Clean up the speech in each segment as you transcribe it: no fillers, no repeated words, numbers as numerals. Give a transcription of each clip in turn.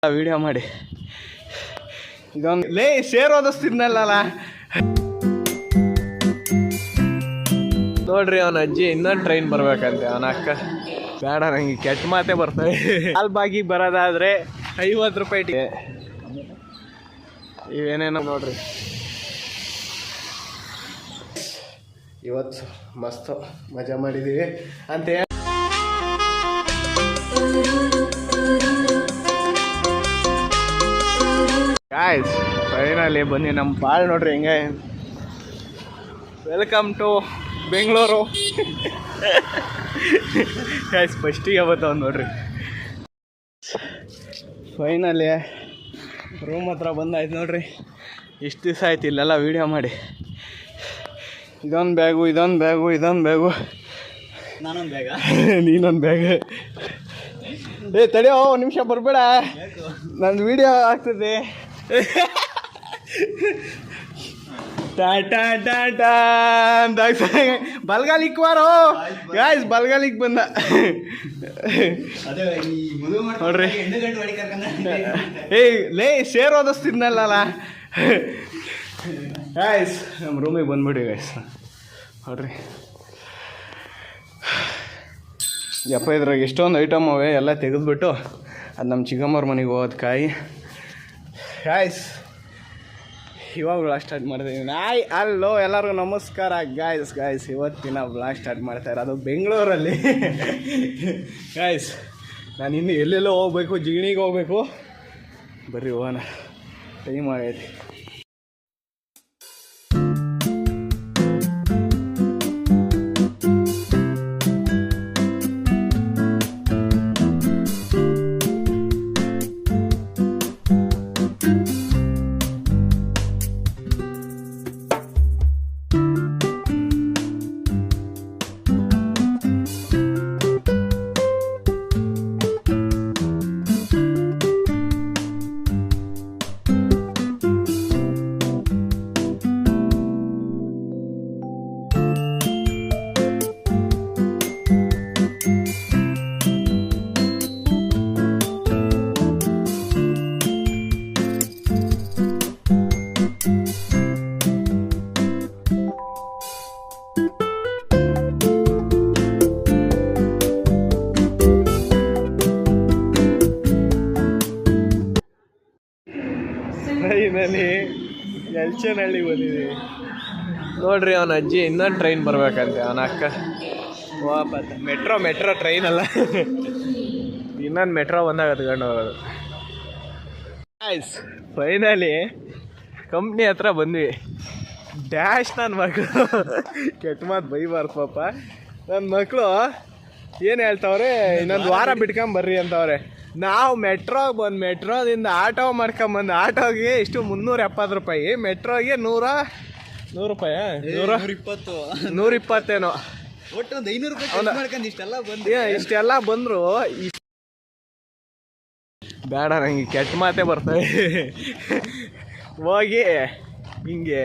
Video ಮಾಡಿ ಇದೊಂದು ಲೇ ಶೇರ್ ಓದಿಸ್ತಿದ್ನಲ್ಲ ನೋಡ್ರಿ ಅವನ ಅಜ್ಜಿ ಇನ್ನೊಂದು ಟ್ರೈನ್ ಬರ್ಬೇಕಂತೆ ಅವನ ಅಕ್ಕ ಬೇಡ ನಂಗೆ ಕೆಟ್ಟ ಮಾತೇ ಬರ್ತವೆ ಲಾಲ್ಬಾಗಿಗೆ ಬರೋದಾದ್ರೆ 50 ರೂಪಾಯಿ ಟಿಕೆಟ್ ಇವೇನೇನೋ ನೋಡ್ರಿ ಇವತ್ತು ಮಸ್ತು ಮಜಾ ಮಾಡಿದ್ದೀವಿ ಅಂತ ಹೇಳಿ ಗಾಯ್ಸ್ ಫೈನಲಿ ಬನ್ನಿ ನಮ್ಮ ಬಾಳ್ ನೋಡ್ರಿ ಹೆಂಗೆ ವೆಲ್ಕಮ್ ಟು ಬೆಂಗಳೂರು ಗಾಯ್ಸ್ ಫಸ್ಟಿಗೆ ಬರ್ತಾವ ನೋಡ್ರಿ ಫೈನಲಿ ರೂಮ್ ಹತ್ರ ಬಂದಾಯ್ತು ನೋಡ್ರಿ ಇಷ್ಟು ದಿವಸ ಆಯ್ತು ಇಲ್ಲೆಲ್ಲ ವೀಡಿಯೋ ಮಾಡಿ ಇದೊಂದು ಬ್ಯಾಗು ನಾನೊಂದು ಬ್ಯಾಗ ನೀನೊಂದು ಬ್ಯಾಗ್ ಏ ತಡೆಯೋ ಒಂದು ನಿಮಿಷ ಬರಬೇಡ ನಂದು ವೀಡಿಯೋ ಆಗ್ತದೆ ಟಾಟಾ ಟಾಟಾ ಅಂತ ಬಲ್ಗಾಲಿಕ್ ಬಾರೋ ಗಾಯ್ಸ್ ಬಲ್ಗಾಲಿಕ್ ಬಂದ ನೋಡ್ರಿ ಏಯ್ ಲೇ ಶೇರ್ ಓದಿಸ್ತಿದ್ನಲ್ಲ ಗಾಯ್ಸ್ ನಮ್ಮ ರೂಮಿಗೆ ಬಂದ್ಬಿಡಿ ಗಾಯ್ಸ್ ನೋಡ್ರಿ ಯಪ್ಪ ಇದ್ರಾಗ ಎಷ್ಟೊಂದು ಐಟಮ್ ಅವೆ ಎಲ್ಲ ತೆಗೆದ್ಬಿಟ್ಟು ಅದು ನಮ್ಮ ಚಿಕ್ಕಮ್ಮವ್ರ ಮನೆಗೆ ಹೋಗೋದು ಕಾಯಿ ಗಾಯ್ಸ್ ಇವಾಗ ಬ್ಲಾಗ್ ಸ್ಟಾರ್ಟ್ ಮಾಡ್ತಾಯಿದ್ದೀನಿ ನಾಯ್ ಅಲ್ಲೋ ಎಲ್ಲರಿಗೂ ನಮಸ್ಕಾರ ಗಾಯ್ಸ್ ಇವತ್ತಿನ ಬ್ಲಾಗ್ ಸ್ಟಾರ್ಟ್ ಮಾಡ್ತಾ ಇರೋದು ಬೆಂಗಳೂರಲ್ಲಿ ಗಾಯ್ಸ್ ನಾನು ಇನ್ನು ಎಲ್ಲೆಲ್ಲೋ ಹೋಗ್ಬೇಕು ಜಿಗಣಿಗೆ ಹೋಗ್ಬೇಕು ಬರ್ರಿ ಹೋಗೋಣ ಟೈಮ್ ಆಗೈತಿ ಟ್ರೈನಲ್ಲಿ ಎಲ್ಚನಹಳ್ಳಿಗೆ ಬಂದಿದ್ದೀವಿ ನೋಡ್ರಿ ಅವನ ಅಜ್ಜಿ ಇನ್ನೊಂದು ಟ್ರೈನ್ ಬರ್ಬೇಕಂತೆ ಅವನ ಅಕ್ಕ ವಾಪಸ್ ಮೆಟ್ರೋ ಟ್ರೈನ್ ಅಲ್ಲ ಇನ್ನೊಂದು ಮೆಟ್ರೋ ಬಂದಾಗ ಹತ್ಕೊಂಡು ಹೋಗೋದು ಆಯ್ಸ್ ಫೈನಲಿ ಕಂಪ್ನಿ ಹತ್ರ ಬಂದ್ವಿ ಡ್ಯಾಶ್ ನನ್ನ ಮಕ್ಕಳು ಕೆಟ್ಟ ಮಾತು ಬೈಬಾರ್ದು ಪಾಪ ನನ್ನ ಮಕ್ಕಳು ಏನು ಹೇಳ್ತಾವ್ರೆ ಇನ್ನೊಂದು ವಾರ ಬಿಟ್ಕೊಂಬರ್ರಿ ಅಂತವ್ರೆ ನಾವು ಮೆಟ್ರೋದಿಂದ ಆಟೋ ಮಾಡ್ಕೊಂಬಂದು ಆಟೋಗೆ ಇಷ್ಟು 370 ರೂಪಾಯಿ ಮೆಟ್ರೋಗೆ 100 ರೂಪಾಯಿ 120 ಒಟ್ಟು ಒಂದು 500 ರೂಪಾಯಿ ಮಾಡ್ಕೊಂಡು ಇಷ್ಟೆಲ್ಲ ಬಂದರು ಬೇಡ ನಂಗೆ ಕೆಟ್ಟ ಮಾತೇ ಬರ್ತವೆ ಹೋಗಿ ಹಿಂಗೆ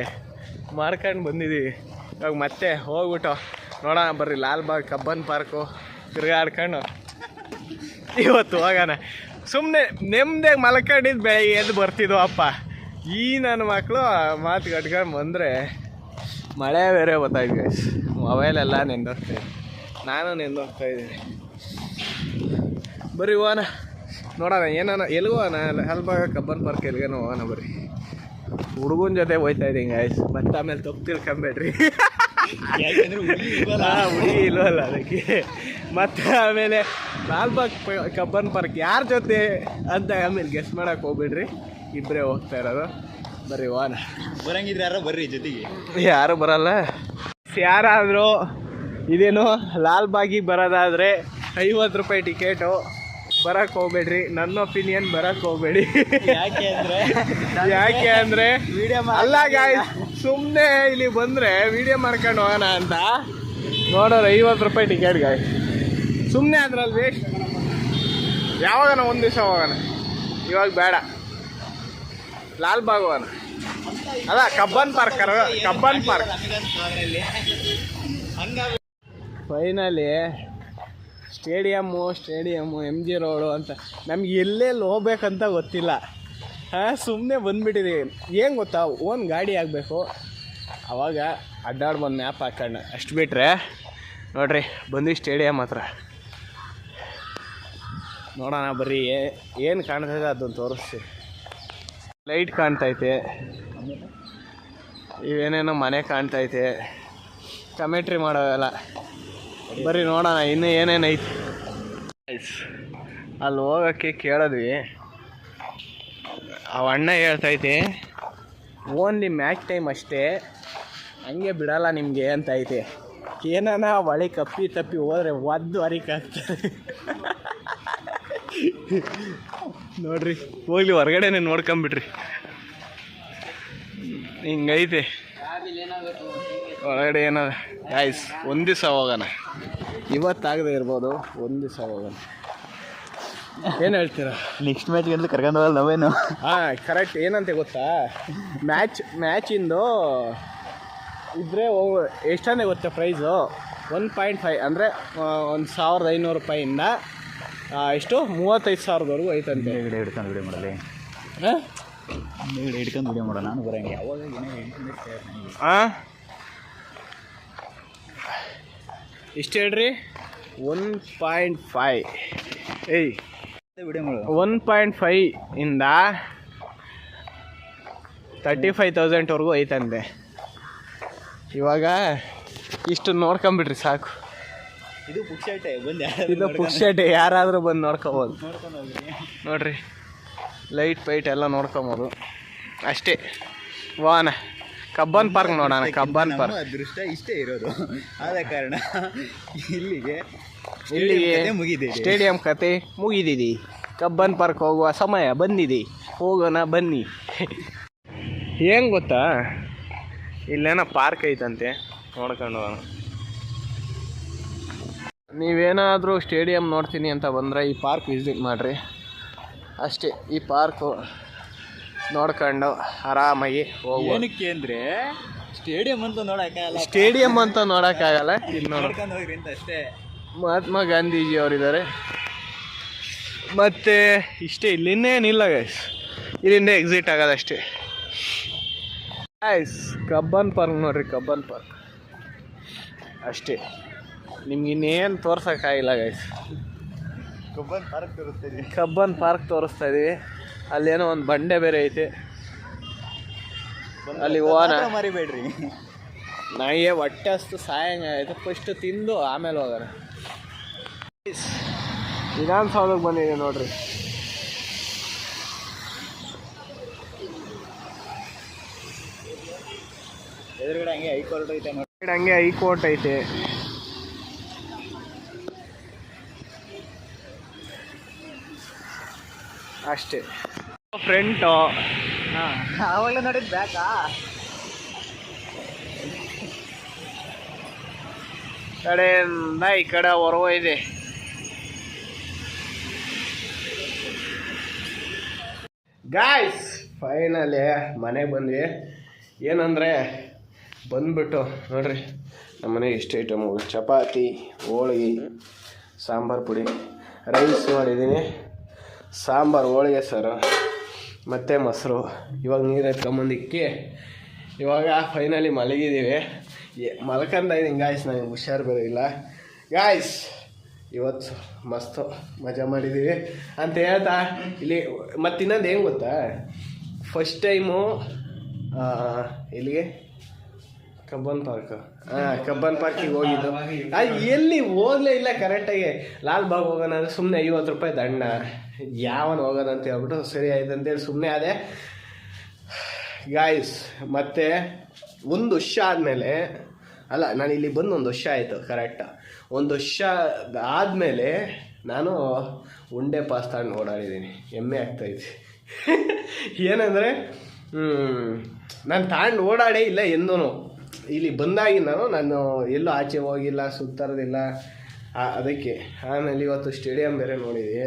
ಮಾರ್ಕೊಂಡು ಬಂದಿದ್ದೀವಿ ಇವಾಗ ಮತ್ತೆ ಹೋಗ್ಬಿಟ್ಟು ನೋಡೋಣ ಬರ್ರಿ ಲಾಲ್ಬಾಗ್ ಕಬ್ಬನ್ ಪಾರ್ಕು ತಿರ್ಗಾಡ್ಕೊಂಡು ಇವತ್ತು ಹೋಗೋಣ ಸುಮ್ಮನೆ ನೆಮ್ಮದಿಯಾಗಿ ಮಲ್ಕೊಂಡಿದ್ದು ಬೆಳಗ್ಗೆ ಎದ್ದು ಬರ್ತಿದ್ವು ಅಪ್ಪ ಈ ನನ್ನ ಮಕ್ಕಳು ಮಾತು ಕಟ್ಕೊಂಡು ಬಂದರೆ ಮಳೆ ಬೇರೆ ಗೊತ್ತಾಯ್ತು ಗೈಸ್ ಮೊಬೈಲೆಲ್ಲ ನೆಂದೋಗ್ತಾಯಿದೆ ನಾನು ನೆಂದೋಗ್ತಾಯಿದ್ದೀನಿ ಬರ್ರಿ ಹೋಗೋಣ ನೋಡೋಣ ಏನಾನ ಎಲ್ಲಿಗೆ ಹೋಗೋಣ ಲಾಲ್ಬಾಗ್ ಕಬ್ಬನ್ ಪಾರ್ಕ್ ಎಲ್ಲಿಗೇನೋ ಹೋಗೋಣ ಬರ್ರಿ ಹುಡುಗನ ಜೊತೆ ಹೋಗ್ತಾ ಇದ್ದೀನಿ ಗೈಸ್ ಮತ್ತೆ ಆಮೇಲೆ ತಪ್ಪು ತಿಳ್ಕೊಂಬೇಡ್ರಿ ಹುಡುಗಿ ಇಲ್ವಲ್ಲ ಅದಕ್ಕೆ ಮತ್ತೆ ಆಮೇಲೆ ಲಾಲ್ಬಾಗ್ ಕಬ್ಬನ್ ಪಾರ್ಕ್ ಯಾರ ಜೊತೆ ಅಂತ ಆಮೇಲೆ ಗೆಸ್ ಮಾಡಕ್ಕೆ ಹೋಗ್ಬಿಡ್ರಿ ಇಬ್ಬರೇ ಹೋಗ್ತಾ ಇರೋದು ಬರ್ರಿ ಹೋಗೋಣ ಬರಂಗಿದ್ರೆ ಯಾರೋ ಬರ್ರಿ ಜೊತೆಗೆ ಯಾರು ಬರಲ್ಲ ಯಾರಾದರೂ ಇದೇನು ಲಾಲ್ಬಾಗಿಗೆ ಬರೋದಾದರೆ 50 ರೂಪಾಯಿ ಟಿಕೆಟು ಬರಕ್ಕೆ ಹೋಗ್ಬೇಡ್ರಿ ನನ್ನ ಒಪಿನಿಯನ್ ಬರಕ್ಕೆ ಹೋಗ್ಬೇಡಿ ಯಾಕೆ ಅಂದರೆ ಅಲ್ಲ ಗಾಯ್ಸ್ ಸುಮ್ಮನೆ ಇಲ್ಲಿ ಬಂದರೆ ವೀಡಿಯೋ ಮಾಡ್ಕೊಂಡು ಹೋಗೋಣ ಅಂತ ನೋಡೋರು 50 ರೂಪಾಯಿ ಟಿಕೆಟ್ ಗಾಯ್ಸ್ ಸುಮ್ಮನೆ ಅದ್ರಲ್ಲಿ ವೇಸ್ಟ್ ಯಾವಾಗನ ಒಂದು ದಿವಸ ಹೋಗೋಣ ಇವಾಗ ಬೇಡ ಲಾಲ್ಬಾಗ್ ಹೋಗೋಣ ಅಲ್ಲ Cubbon park finally stadium M G road ಅಂತ ನಮ್ಗೆ ಎಲ್ಲೆಲ್ಲಿ ಹೋಗ್ಬೇಕಂತ ಗೊತ್ತಿಲ್ಲ. ಸುಮ್ಮನೆ ಬಂದುಬಿಟ್ಟಿದ್ದೀವಿ. ಏನು ಗೊತ್ತಾ, ಓನ್ ಗಾಡಿ ಆಗಬೇಕು, ಆವಾಗ ಅಡ್ಡಾಡ್ಬಂದು ಮ್ಯಾಪ್ ಹಾಕೋಣ. ಅಷ್ಟು ಬಿಟ್ಟರೆ ನೋಡ್ರಿ ಬಂದು ಸ್ಟೇಡಿಯಮ್ ಹತ್ರ ನೋಡೋಣ ಬರ್ರಿ. ಏನು ಕಾಣ್ತೈತೆ ಅದನ್ನು ತೋರಿಸ್ತೀವಿ. ಲೈಟ್ ಕಾಣ್ತೈತೆ, ಇವೇನೇನೋ ಮನೆ ಕಾಣ್ತೈತೆ, ಕಮೆಂಟ್ರಿ ಮಾಡೋವೆಲ್ಲ. ಬರ್ರಿ ನೋಡೋಣ ಇನ್ನೂ ಏನೇನೈತಿ. ಅಲ್ಲಿ ಹೋಗೋಕ್ಕೆ ಕೇಳಿದ್ವಿ, ಅವ ಅಣ್ಣ ಹೇಳ್ತೈತೆ ಓನ್ಲಿ ಮ್ಯಾಚ್ ಟೈಮ್ ಅಷ್ಟೇ, ಹಂಗೆ ಬಿಡಲ್ಲ ನಿಮಗೆ ಅಂತ ಐತೆ. ಏನಾನ ಹೊಳೆ ತಪ್ಪಿ ಹೋದರೆ ಒದ್ದು ಹರಿಕಾಗ್ತಾರೆ. ನೋಡ್ರಿ ಹೋಗ್ಲಿ ಹೊರಗಡೆನೆ ನೋಡ್ಕೊಂಬಿಡ್ರಿ. ಹಿಂಗೈತೆ ಹೊರಗಡೆ ಏನದ. ಗಾಯ್ಸ್ ಒಂದು ದಿವಸ ಹೋಗೋಣ, ಇವತ್ತಾಗದೆ ಇರ್ಬೋದು, ಒಂದು ದಿವಸ ಹೋಗೋಣ. ಏನು ಹೇಳ್ತೀರಾ? ನೆಕ್ಸ್ಟ್ ಮ್ಯಾಚ್ಗೆ ಅಂತ ಕರ್ಕೊಂಡು ಹೋಗಲ್ಲ ನಾವೇನು. ಕರೆಕ್ಟ್. ಏನಂತೆ ಗೊತ್ತಾ, ಮ್ಯಾಚಿಂದು ಇದ್ದರೆ ಎಷ್ಟಂದೇ ಗೊತ್ತಾ ಪ್ರೈಸು? 1.5 ಅಂದರೆ 1,500 ರೂಪಾಯಿಂದ ಎಷ್ಟು 35,000ವರೆಗೂ ಐತಂತೆ. ಹಿಡ್ಕೊಂಡು ವಿಡಿಯೋ ಮಾಡಲಿ, ಹಿಡ್ಕೊಂಡು ವಿಡಿಯೋ ಮಾಡೋಣ. ನಾನು ಬರೋಂಗೆ ಯಾವಾಗ ಇಷ್ಟು ಹೇಳ್ರಿ. 1.5 ವಿಡಿಯೋ ಮಾಡೋದು. 1.5 ಇಂದ 35,000ವರೆಗೂ ಐತಂತೆ. ಇವಾಗ ಇಷ್ಟು ನೋಡ್ಕೊಂಬಿಡ್ರಿ ಸಾಕು. ಇದು ಪುಕ್ಷಟೆ ಬಂದು, ಇದು ಪುಕ್ಷಟೆ, ಯಾರಾದರೂ ಬಂದು ನೋಡ್ಕೊಬೋದು. ನೋಡ್ಕೊಂಡು ಹೋಗ್ರಿ. ನೋಡ್ರಿ ಲೈಟ್ ಪೈಟ್ ಎಲ್ಲ ನೋಡ್ಕೊಬೋದು ಅಷ್ಟೇ. ವಾನ ಕಬ್ಬನ್ ಪಾರ್ಕ್ ನೋಡೋಣ. ಕಬ್ಬನ್ ಪಾರ್ಕ್ ಅದೃಷ್ಟ ಇಷ್ಟೇ ಇರೋದು. ಆದ ಕಾರಣ ಇಲ್ಲಿಗೆ ಮುಗಿದೆ. ಸ್ಟೇಡಿಯಂ ಕತೆ ಮುಗಿದಿದೆ. ಕಬ್ಬನ್ ಪಾರ್ಕ್ ಹೋಗುವ ಸಮಯ ಬಂದಿದೆ, ಹೋಗೋಣ ಬನ್ನಿ. ಏನು ಗೊತ್ತಾ, ಇಲ್ಲೇನೋ ಪಾರ್ಕ್ ಐತಂತೆ, ನೋಡ್ಕೊಂಡು ಹೋಗೋಣ. ನೀವೇನಾದರೂ ಸ್ಟೇಡಿಯಂ ನೋಡ್ತೀನಿ ಅಂತ ಬಂದರೆ ಈ ಪಾರ್ಕ್ ವಿಸಿಟ್ ಮಾಡಿರಿ ಅಷ್ಟೇ. ಈ ಪಾರ್ಕು ನೋಡ್ಕೊಂಡು ಆರಾಮಾಗಿ ಹೋಗ್ಬೋದು. ಏನಕ್ಕೆ ಅಂದರೆ ಸ್ಟೇಡಿಯಂ ಅಂತ ನೋಡೋಕ್ಕಾಗಲ್ಲ. ಸ್ಟೇಡಿಯಂ ಅಂತ ನೋಡೋಕ್ಕಾಗಲ್ಲ, ಇಲ್ಲಿ ನೋಡ್ಕೊಂಡು ಹೋಗ್ರಿ ಅಂತ ಅಷ್ಟೇ. ಮಹಾತ್ಮ ಗಾಂಧೀಜಿ ಅವರಿದ್ದಾರೆ. ಮತ್ತು ಇಷ್ಟೇ, ಇಲ್ಲಿನ್ನೇನಿಲ್ಲ ಗೈಸ್, ಇಲ್ಲಿಂದ ಎಕ್ಸಿಟ್ ಆಗೋದಷ್ಟೇ ಗೈಸ್. ಕಬ್ಬನ್ ಪಾರ್ಕ್ ನೋಡ್ರಿ, ಕಬ್ಬನ್ ಪಾರ್ಕ್ ಅಷ್ಟೇ. ನಿಮ್ಗೆ ಇನ್ನೇನು ತೋರ್ಸೋಕ್ಕಾಗಿಲ್ಲ ಗೈಸ್. ಕಬ್ಬನ್ ಪಾರ್ಕ್ ತೋರಿಸ್ತಾ ಇದೀವಿ. ಕಬ್ಬನ್ ಪಾರ್ಕ್ ತೋರಿಸ್ತಾ ಇದೀವಿ. ಅಲ್ಲೇನೋ ಒಂದು ಬಂಡೆ ಬೇರೆ ಐತೆ, ಅಲ್ಲಿ ಹೋಗೋಣ. ಮರಿಬೇಡ್ರಿ. ನನಗೆ ಹೊಟ್ಟೆ ಅಷ್ಟು ಸಾಯಂಗ ಆಯಿತು. ಫಸ್ಟ್ ತಿಂದು ಆಮೇಲೆ ಹೋಗೋಣ. ವಿಧಾನಸೌಧಕ್ಕೆ ಬಂದಿದೆ ನೋಡ್ರಿ. ಎದುರುಗಡೆ ಹಂಗೆ ಹೈಕೋರ್ಟ್ ಐತೆ ನೋಡಿ. ಹಂಗೆ ಹೈಕೋರ್ಟ್ ಐತೆ. ಅಷ್ಟೇ ಫ್ರಂಟು. ಆವಾಗಲೇ ನೋಡಿದ್ ಬ್ಯಾಕಾ. ಕಡೆಯಿಂದ ಈ ಕಡೆ ಹೊರಗೋ ಇದೆ. ಗಾಯ್ಸ್ ಫೈನಲಿ ಮನೆಗೆ ಬಂದ್ವಿ. ಏನಂದರೆ ಬಂದ್ಬಿಟ್ಟು ನೋಡ್ರಿ, ನಮ್ಮ ಮನೆಗೆ ಎಷ್ಟು ಐಟಮು: ಚಪಾತಿ, ಹೋಳಿಗೆ, ಸಾಂಬಾರು ಪುಡಿ, ರೈಸ್ ಮಾಡಿದ್ದೀನಿ, ಸಾಂಬಾರು, ಹೋಳಿಗೆ ಸಾರು ಮತ್ತು ಮೊಸರು. ಇವಾಗ ನೀರು ಎತ್ಕೊಂಬಂದಿಕ್ಕಿ ಇವಾಗ ಫೈನಲಿ ಮಲಗಿದ್ದೀವಿ. ಮಲ್ಕೊಂಡಾಯ್ತೀನಿ ಗಾಯ್ಸ್, ನನಗೆ ಹುಷಾರು ಬೇರೆ ಇಲ್ಲ ಗಾಯ್ಸ್. ಇವತ್ತು ಮಸ್ತು ಮಜಾ ಮಾಡಿದ್ದೀವಿ ಅಂತ ಹೇಳ್ತಾ ಇಲ್ಲಿ ಮತ್ತು ಇನ್ನೊಂದು ಏನು ಗೊತ್ತಾ, ಫಸ್ಟ್ ಟೈಮು ಇಲ್ಲಿಗೆ ಕಬ್ಬನ್ ಪಾರ್ಕ್. ಕಬ್ಬನ್ ಪಾರ್ಕಿಗೆ ಹೋಗಿದ್ದು. ಎಲ್ಲಿ ಹೋಗಲೇ ಇಲ್ಲ ಕರೆಕ್ಟಾಗಿ. ಲಾಲ್ ಬಾಗ್ ಹೋಗೋಣ ಅಂದರೆ ಸುಮ್ಮನೆ 50 ರೂಪಾಯಿ ದಂಡ. ಯಾವನು ಹೋಗೋಣ ಅಂತ ಹೇಳ್ಬಿಟ್ಟು ಸರಿ ಆಯ್ತು ಅಂತೇಳಿ ಸುಮ್ಮನೆ ಅದೇ ಗಾಯ್ಸ್. ಮತ್ತು 1 ವರ್ಷ ಆದಮೇಲೆ, ಅಲ್ಲ ನಾನು ಇಲ್ಲಿ ಬಂದು 1 ವರ್ಷ ಆಯಿತು ಕರೆಕ್ಟಾ. 1 ವರ್ಷ ಆದಮೇಲೆ ನಾನು ಉಂಡೆ ಪಾಸ್ ತಗೊಂಡು ಓಡಾಡಿದ್ದೀನಿ. ಹೆಮ್ಮೆ ಆಗ್ತಾಯಿದೆ. ಏನಂದರೆ ನಾನು ತಗೊಂಡು ಓಡಾಡೇ ಇಲ್ಲ ಎಂದೂ. ಇಲ್ಲಿ ಬಂದಾಗಿ ನಾನು ಎಲ್ಲೂ ಆಚೆ ಹೋಗಿಲ್ಲ, ಸುತ್ತರೋದಿಲ್ಲ. ಅದಕ್ಕೆ ಆಮೇಲೆ ಇವತ್ತು ಸ್ಟೇಡಿಯಂ ಬೇರೆ ನೋಡಿದ್ವಿ.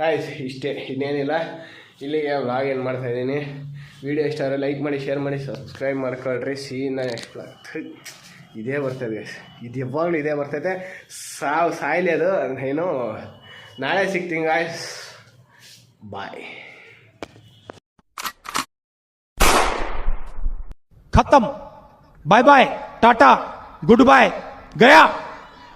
ಆಯ್ತು ಇಷ್ಟೇ, ಇನ್ನೇನಿಲ್ಲ. ಇಲ್ಲಿಗೆ ವ್ಲಾಗ್ ಏನು ಮಾಡ್ತಾಯಿದ್ದೀನಿ. ವಿಡಿಯೋ ಇಷ್ಟ ಆದರೆ ಲೈಕ್ ಮಾಡಿ, ಶೇರ್ ಮಾಡಿ, ಸಬ್ಸ್ಕ್ರೈಬ್ ಮಾಡ್ಕೊಳ್ರಿ. Seena next vlog. ಇದೇ ಬರ್ತದೆ guys. ಇದು ಯಾವಾಗಲೂ ಇದೇ ಬರ್ತೈತೆ. ಸಾಯ್ಲಿ ಅದು ಏನು. ನಾಳೆ ಸಿಗ್ತೀನಿ ಗಾಯ್ಸ್. ಬಾಯ್. खत्म. Bye bye, tata, goodbye, गया.